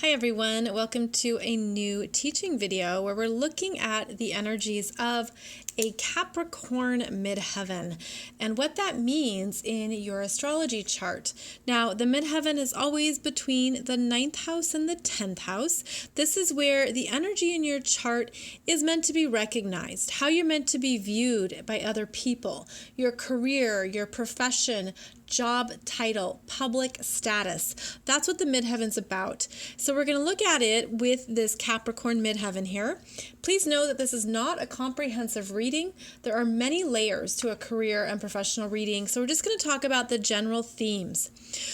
Hi everyone, welcome to a new teaching video where we're looking at the energies of a Capricorn midheaven and what that means in your astrology chart. Now, the midheaven is always between the 9th house and the 10th house. This is where the energy in your chart is meant to be recognized, how you're meant to be viewed by other people, your career, your profession, job title, public status. That's what the midheaven's about. So we're going to look at it with this Capricorn midheaven here. Please know that this is not a comprehensive reading. There are many layers to a career and professional reading. So we're just going to talk about the general themes.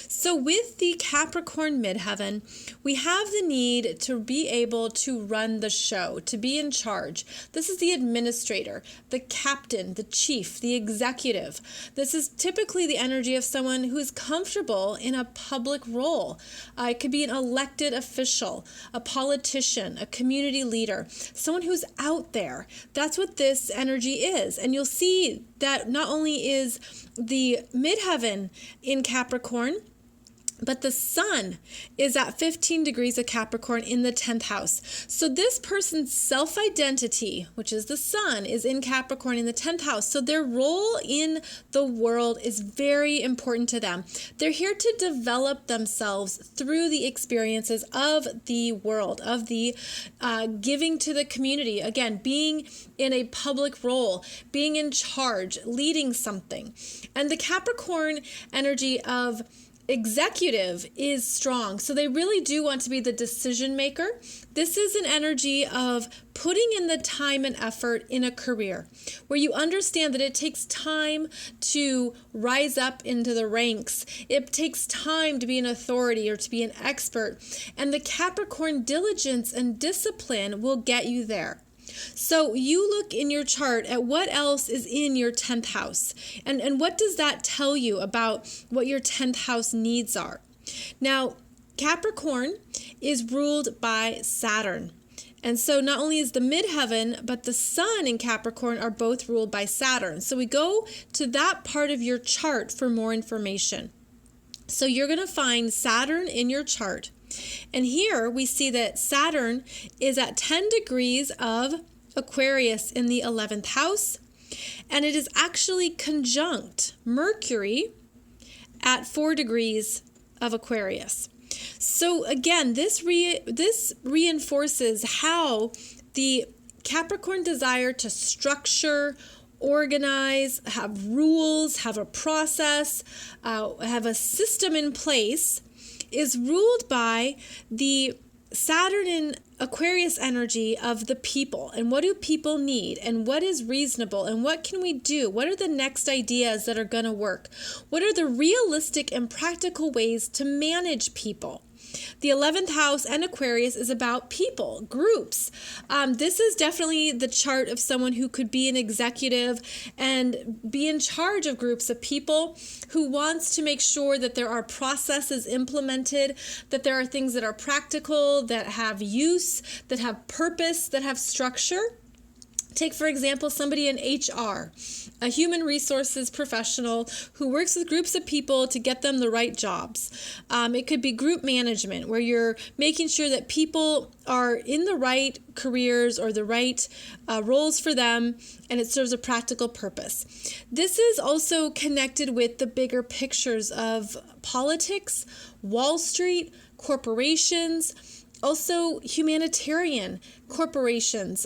So with the Capricorn midheaven, we have the need to be able to run the show, to be in charge. This is the administrator, the captain, the chief, the executive. This is typically the energy of someone who is comfortable in a public role. It could be an elected official, a politician, a community leader, someone who's out there. That's what this energy is. And you'll see that not only is the midheaven in Capricorn, but the sun is at 15 degrees of Capricorn in the 10th house. So this person's self-identity, which is the sun, is in Capricorn in the 10th house. So their role in the world is very important to them. They're here to develop themselves through the experiences of the world, of the giving to the community. Again, being in a public role, being in charge, leading something. And the Capricorn energy of executive is strong. So they really do want to be the decision maker. This is an energy of putting in the time and effort in a career where you understand that it takes time to rise up into the ranks. It takes time to be an authority or to be an expert. And the Capricorn diligence and discipline will get you there. So you look in your chart at what else is in your 10th house and what does that tell you about what your 10th house needs are. Now, Capricorn is ruled by Saturn. And so not only is the midheaven, but the sun and Capricorn are both ruled by Saturn. So we go to that part of your chart for more information. So you're going to find Saturn in your chart. And here we see that Saturn is at 10 degrees of Aquarius in the 11th house, and it is actually conjunct Mercury at 4 degrees of Aquarius. So again, this reinforces how the Capricorn desire to structure, organize, have rules, have a process, have a system in place is ruled by the Saturn and Aquarius energy of the people. And what do people need? And what is reasonable? And what can we do? What are the next ideas that are going to work? What are the realistic and practical ways to manage people? The 11th house and Aquarius is about people, groups. This is definitely the chart of someone who could be an executive and be in charge of groups of people who wants to make sure that there are processes implemented, that there are things that are practical, that have use, that have purpose, that have structure. Take, for example, somebody in HR, a human resources professional who works with groups of people to get them the right jobs. It could be group management, where you're making sure that people are in the right careers or the right roles for them, and it serves a practical purpose. This is also connected with the bigger pictures of politics, Wall Street, corporations, also humanitarian corporations,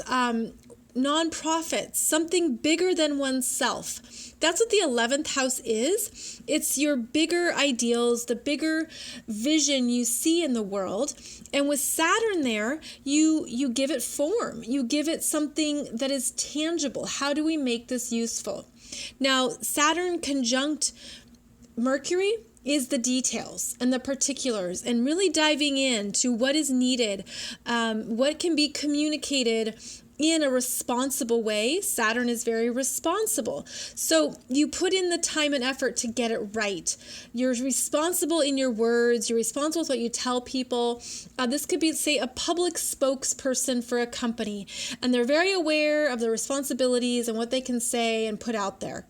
nonprofits, something bigger than oneself. That's what the 11th house is. It's your bigger ideals, the bigger vision you see in the world. And with Saturn there, you give it form. You give it something that is tangible. How do we make this useful? Now, Saturn conjunct Mercury is the details and the particulars and really diving into what is needed, what can be communicated in a responsible way. Saturn is very responsible. So you put in the time and effort to get it right. You're responsible in your words. You're responsible with what you tell people. This could be, say, a public spokesperson for a company, and they're very aware of the responsibilities and what they can say and put out there.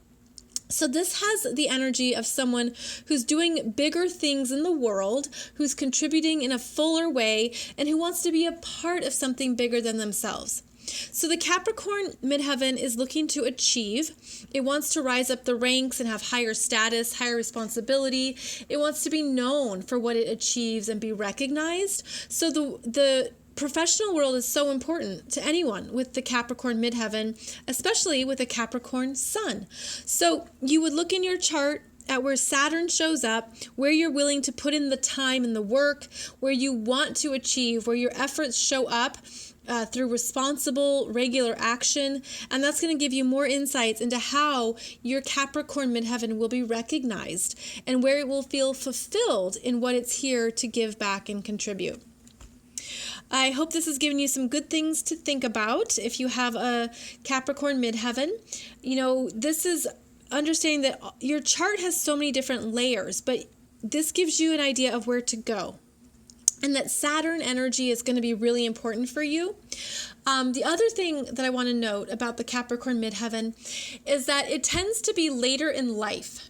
So this has the energy of someone who's doing bigger things in the world, who's contributing in a fuller way, and who wants to be a part of something bigger than themselves. So the Capricorn Midheaven is looking to achieve. It wants to rise up the ranks and have higher status, higher responsibility. It wants to be known for what it achieves and be recognized. So the professional world is so important to anyone with the Capricorn Midheaven, especially with a Capricorn Sun. So you would look in your chart at where Saturn shows up, where you're willing to put in the time and the work, where you want to achieve, where your efforts show up through responsible, regular action. And that's going to give you more insights into how your Capricorn Midheaven will be recognized and where it will feel fulfilled in what it's here to give back and contribute. I hope this has given you some good things to think about if you have a Capricorn Midheaven. This is understanding that your chart has so many different layers, but this gives you an idea of where to go. And that Saturn energy is going to be really important for you. The other thing that I want to note about the Capricorn Midheaven is that it tends to be later in life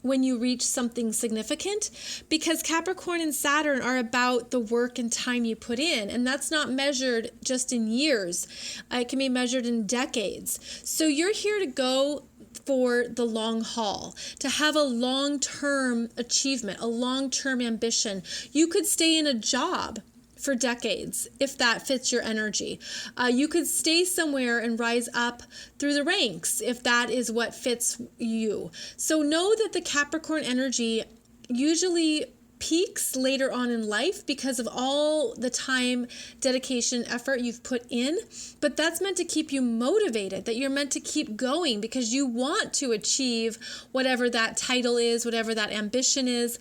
when you reach something significant, because Capricorn and Saturn are about the work and time you put in, and that's not measured just in years. It can be measured in decades. So you're here to go for the long haul, to have a long-term achievement, a long-term ambition. You could stay in a job for decades if that fits your energy. You could stay somewhere and rise up through the ranks if that is what fits you. So know that the Capricorn energy usually peaks later on in life because of all the time, dedication, effort you've put in, but that's meant to keep you motivated, that you're meant to keep going because you want to achieve whatever that title is, whatever that ambition is.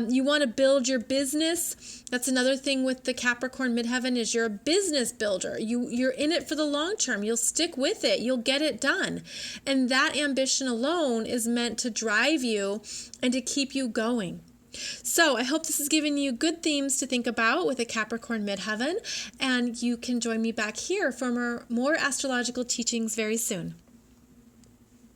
You want to build your business. That's another thing with the Capricorn Midheaven is you're a business builder. You're in it for the long term. You'll stick with it. You'll get it done. And that ambition alone is meant to drive you and to keep you going. So I hope this has given you good themes to think about with a Capricorn Midheaven, and you can join me back here for more astrological teachings very soon.